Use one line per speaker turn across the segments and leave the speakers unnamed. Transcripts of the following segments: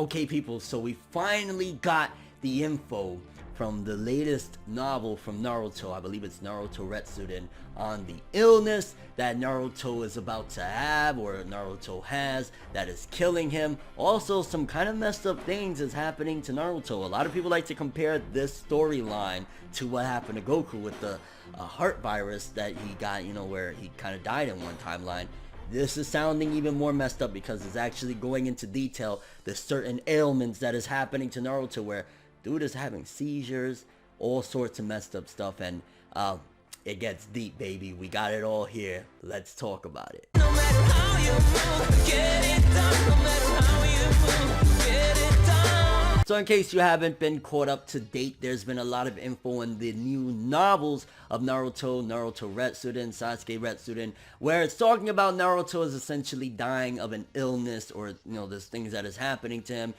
Okay people, so we finally got the info from the latest novel from Naruto. I believe it's Naruto Retsuden, on the illness that Naruto is about to have, or Naruto has, that is killing him. Also, some kind of messed up things is happening to Naruto. A lot of people like to compare this storyline to what happened to Goku with the heart virus that he got, you know, where he kind of died in one timeline. This is sounding even more messed up because it's actually going into detail the certain ailments that is happening to Naruto, where dude is having seizures, all sorts of messed up stuff, and it gets deep, baby. We got it all here. Let's talk about it. No matter how you move, get it done. No matter how you move, get it done. So in case you haven't been caught up to date, there's been a lot of info in the new novels of Naruto, Naruto Retsuden, Sasuke Retsuden, where it's talking about Naruto is essentially dying of an illness, or, you know, there's things that is happening to him.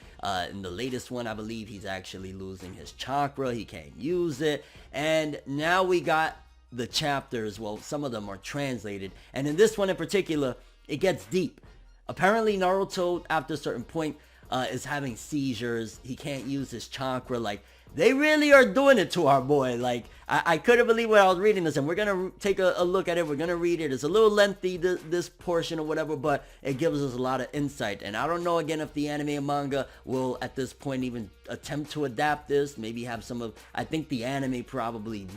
In the latest one, I believe he's actually losing his chakra. He can't use it. And now we got the chapters, well, some of them are translated, and in this one in particular, it gets deep. Apparently Naruto, after a certain point, is having seizures. He can't use his chakra. Like, they really are doing it to our boy. Like, I couldn't believe when I was reading this, and we're gonna take a look at it. We're gonna read it. It's a little lengthy, this portion or whatever, but it gives us a lot of insight. And I don't know, again, if the anime and manga will at this point even attempt to adapt this. Maybe have some of, I think the anime probably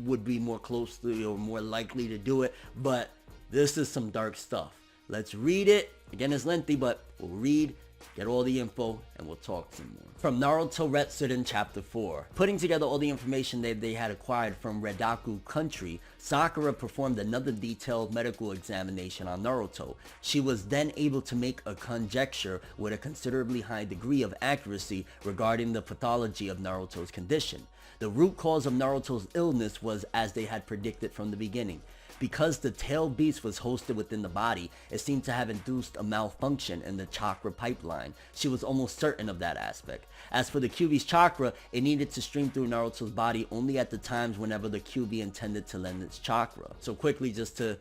would be more closely or more likely to do it, but this is some dark stuff. Let's read it. Again, it's lengthy, but we'll read, get all the info, and we'll talk some more. From Naruto Retsuden Chapter 4. Putting together all the information that they had acquired from Redaku country, Sakura performed another detailed medical examination on Naruto. She was then able to make a conjecture with a considerably high degree of accuracy regarding the pathology of Naruto's condition. The root cause of Naruto's illness was as they had predicted from the beginning. Because the tailed beast was hosted within the body, it seemed to have induced a malfunction in the chakra pipeline. She was almost certain of that aspect. As for the Kyuubi's chakra, it needed to stream through Naruto's body only at the times whenever the Kyuubi intended to lend its chakra. So quickly, just to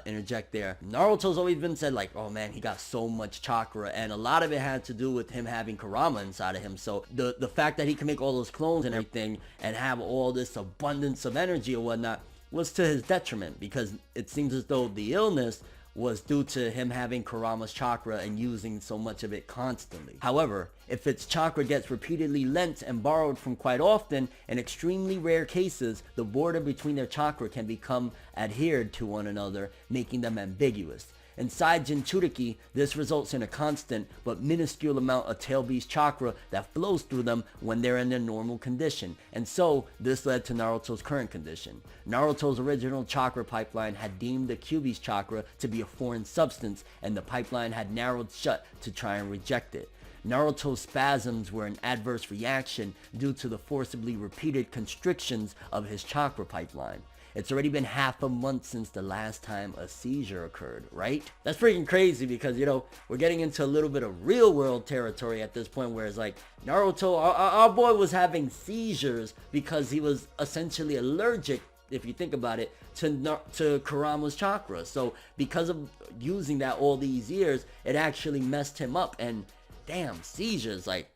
interject there, Naruto's always been said like, oh man, he got so much chakra, and a lot of it had to do with him having Kurama inside of him. So the fact that he can make all those clones and everything and have all this abundance of energy or whatnot was to his detriment, because it seems as though the illness was due to him having Kurama's chakra and using so much of it constantly. However, if its chakra gets repeatedly lent and borrowed from quite often, in extremely rare cases, the border between their chakra can become adhered to one another, making them ambiguous. Inside Jinchuriki, this results in a constant but minuscule amount of tail beast chakra that flows through them when they're in their normal condition, and so this led to Naruto's current condition. Naruto's original chakra pipeline had deemed the Kyuubi's chakra to be a foreign substance, and the pipeline had narrowed shut to try and reject it. Naruto's spasms were an adverse reaction due to the forcibly repeated constrictions of his chakra pipeline. It's already been half a month since the last time a seizure occurred, right? That's freaking crazy because, you know, we're getting into a little bit of real world territory at this point, where it's like Naruto, our boy was having seizures because he was essentially allergic, if you think about it, to Kurama's chakra. So because of using that all these years, it actually messed him up, and damn, seizures, like,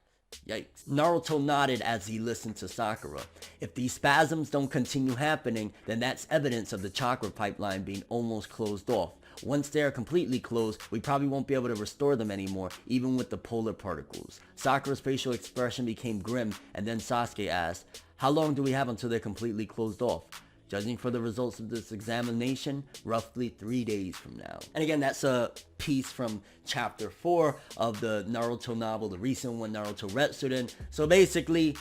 yikes. Naruto nodded as he listened to Sakura. If these spasms don't continue happening, then that's evidence of the chakra pipeline being almost closed off. Once they are completely closed, we probably won't be able to restore them anymore, even with the polar particles. Sakura's facial expression became grim, and then Sasuke asked, how long do we have until they're completely closed off? Judging for the results of this examination, roughly 3 days from now. And again, that's a piece from chapter 4 of the Naruto novel, the recent one, Naruto Retsuden. So basically,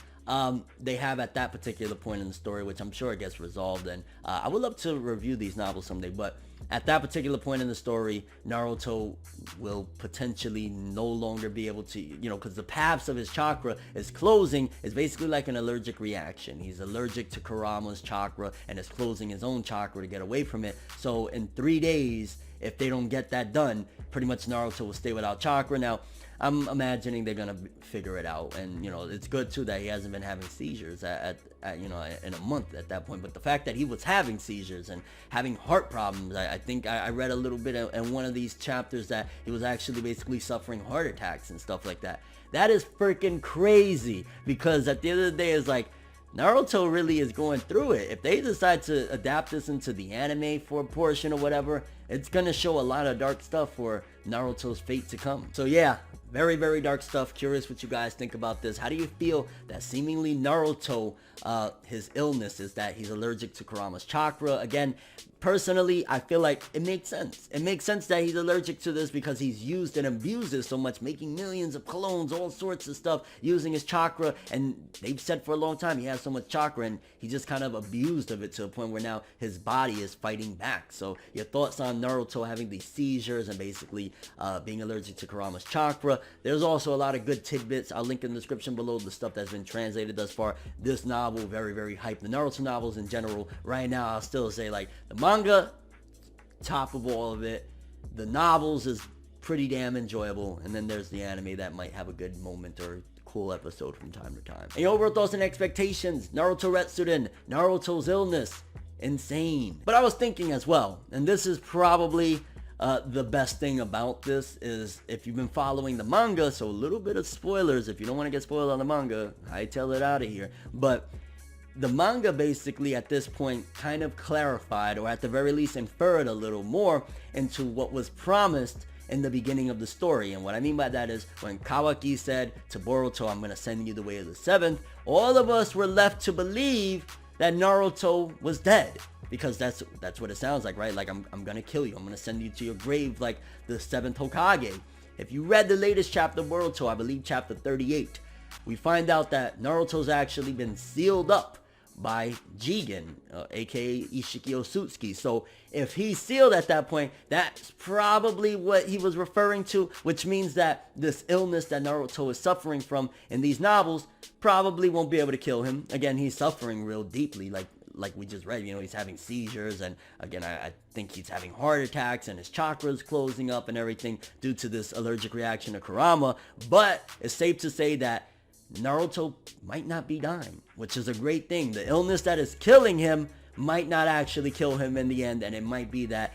they have at that particular point in the story, which I'm sure it gets resolved, and I would love to review these novels someday, but at that particular point in the story, Naruto will potentially no longer be able to, you know, because the paths of his chakra is closing, is basically like an allergic reaction. He's allergic to Kurama's chakra and is closing his own chakra to get away from it. So in 3 days, if they don't get that done, pretty much Naruto will stay without chakra. Now, I'm imagining they're gonna figure it out, and you know, it's good too that he hasn't been having seizures at you know, in a month at that point. But the fact that he was having seizures and having heart problems, I think I read a little bit in one of these chapters that he was actually basically suffering heart attacks and stuff like that. That is freaking crazy, because at the end of the day, it's like, Naruto really is going through it. If they decide to adapt this into the anime for a portion or whatever, it's gonna show a lot of dark stuff for Naruto's fate to come. So yeah, very, very dark stuff. Curious what you guys think about this. How do you feel that seemingly Naruto, his illness is that he's allergic to Kurama's chakra? Again, personally, I feel like it makes sense. It makes sense that he's allergic to this because he's used and abused it so much, making millions of clones, all sorts of stuff, using his chakra. And they've said for a long time he has so much chakra, and he just kind of abused of it to a point where now his body is fighting back. So your thoughts on Naruto having these seizures and basically being allergic to Kurama's chakra? There's also a lot of good tidbits. I'll link in the description below the stuff that's been translated thus far. This novel, very, very hyped. The Naruto novels in general, right now, I'll still say, like, the manga, top of all of it. The novels is pretty damn enjoyable. And then there's the anime that might have a good moment or cool episode from time to time. And your overall thoughts and expectations. Naruto Retsuden, Naruto's illness, insane. But I was thinking as well, and this is probably the best thing about this, is if you've been following the manga, so a little bit of spoilers, if you don't want to get spoiled on the manga, I tell it out of here. But the manga basically at this point kind of clarified, or at the very least inferred a little more into what was promised in the beginning of the story. And what I mean by that is when Kawaki said to Boruto, I'm going to send you the way of the seventh, all of us were left to believe that Naruto was dead. Because that's what it sounds like, right? Like, I'm going to kill you. I'm going to send you to your grave like the 7th Hokage. If you read the latest chapter of Naruto, I believe chapter 38, we find out that Naruto's actually been sealed up by Jigen, aka Ishiki Osutsuki. So if he's sealed at that point, that's probably what he was referring to, which means that this illness that Naruto is suffering from in these novels probably won't be able to kill him. Again, he's suffering real deeply, like we just read, you know, he's having seizures, and again, I think he's having heart attacks, and his chakras closing up and everything due to this allergic reaction to Kurama. But it's safe to say that Naruto might not be dying, which is a great thing. The illness that is killing him might not actually kill him in the end, and it might be that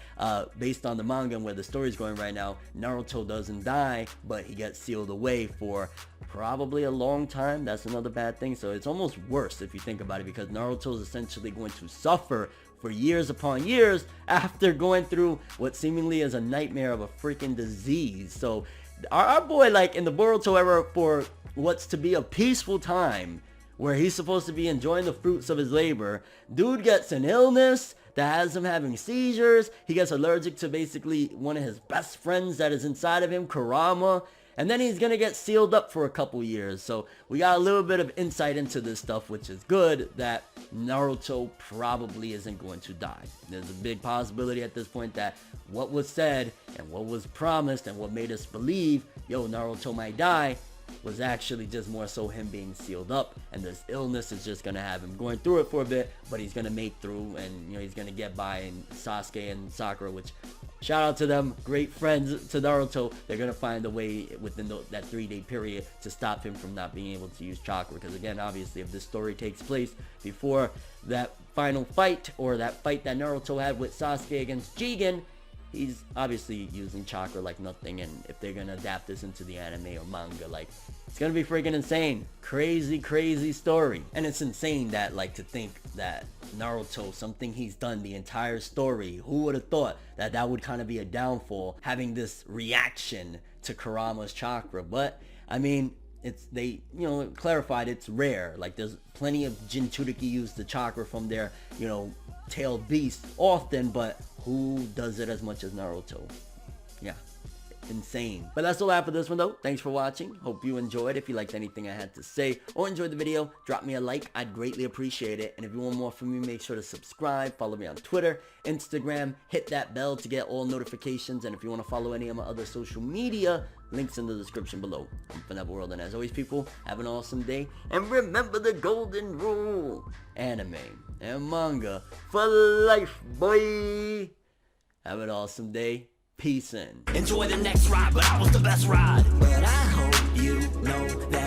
based on the manga and where the story's going right now, Naruto doesn't die, but he gets sealed away for probably a long time. That's another bad thing. So it's almost worse if you think about it, because Naruto is essentially going to suffer for years upon years after going through what seemingly is a nightmare of a freaking disease. So our boy, like in the Boruto era, for what's to be a peaceful time where he's supposed to be enjoying the fruits of his labor, dude gets an illness that has him having seizures. He gets allergic to basically one of his best friends that is inside of him, Kurama. And then he's going to get sealed up for a couple years. So we got a little bit of insight into this stuff, which is good, that Naruto probably isn't going to die. There's a big possibility at this point that what was said and what was promised and what made us believe, yo, Naruto might die, was actually just more so him being sealed up, and this illness is just gonna have him going through it for a bit, but he's gonna make through, and you know, he's gonna get by. And Sasuke and Sakura, which shout out to them, great friends to Naruto, they're gonna find a way within that 3-day period to stop him from not being able to use chakra. Because again, obviously, if this story takes place before that final fight, or that fight that Naruto had with Sasuke against Jigen, he's obviously using chakra like nothing. And if they're gonna adapt this into the anime or manga, like, it's gonna be freaking insane. Crazy, crazy story. And it's insane that, like, to think that Naruto, something he's done the entire story, who would have thought that that would kind of be a downfall, having this reaction to Kurama's chakra. But I mean, they, you know, clarified it's rare. Like, there's plenty of Jinchuriki use the chakra from their, you know, tailed beast often, but who does it as much as Naruto? Yeah, insane. But that's all I have for this one, though. Thanks for watching. Hope you enjoyed. If you liked anything I had to say or enjoyed the video, drop me a like. I'd greatly appreciate it. And if you want more from me, make sure to subscribe. Follow me on Twitter, Instagram. Hit that bell to get all notifications. And if you want to follow any of my other social media, links in the description below. I'm ForneverWorld, and as always, people, have an awesome day. And remember the golden rule: anime and manga for life, boy. Have an awesome day. Peace in. Enjoy the next ride, but I was the best ride. But I hope you know that